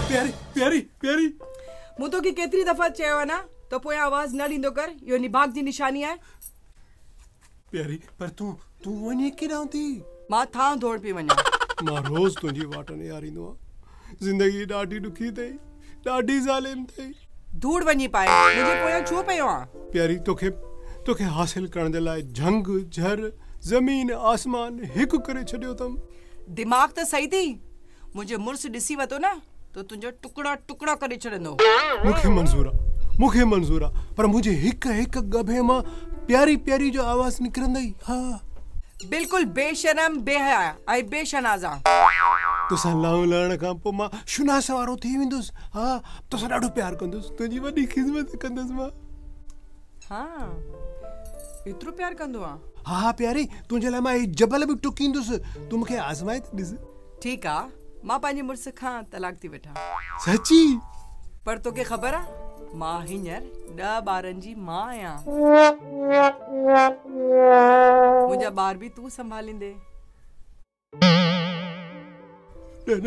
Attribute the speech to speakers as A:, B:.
A: प्यारी प्यारी प्यारी
B: मूं तोखे केतिरी दफ़ा चयो आहे न त पोइ आवाज़ न ॾींदो कर, इहो निभाग जी निशानी आहे।
A: प्यारी पर तूं वञे केॾां थी?
B: मां थां दौड़ पई वञां।
A: मां रोज़ तुंहिंजी वाट निहारींदो आहियां। ज़िंदगी ॾाढी ॾुखी अथई, ॾाढी ज़ालिम अथई।
B: धूड़ वञी पाए मुंहिंजे पोयां छो पियो आहे?
A: प्यारी तोखे हासिल करण जे लाइ झंग झर ज़मीन आसमान हिकु करे छॾियो अथमि।
B: दिमाग़ त सही थी, मुंहिंजो मुड़ुसु ॾिसी वरितो न तो तुंहिंजो टुकड़ा टुकड़ा करे छॾंदो।
A: मूंखे मंज़ूर आहे पर मुंहिंजे हिक हिक गभे मां प्यारी प्यारी जो आवाज़ निकिरंदई। हा
B: बिल्कुलु बेशरम बेहया ऐं बेशनाज़ा।
A: तोसां लहण खां पोइ मां शुनास वारो थी वेंदुसि। हा तोसां ॾाढो प्यार कंदुसि, तुंहिंजी वॾी ख़िदमत कंदुसि मां।
B: हा एतिरो प्यार कंदो आहे?
A: हा प्यारी तुंहिंजे लाइ मां जबल बि टुकींदुसि, तूं मूंखे आज़माए त ॾिस।
B: ठीकु आहे, मां पंहिंजे मुड़ुस खां तलाक थी वठां।
A: सची?
B: पर तोखे ख़बर आहे मां हींअर 10 ॿारनि जी मां आहियां। मुंहिंजा ॿार बि तूं संभालींदे।
A: न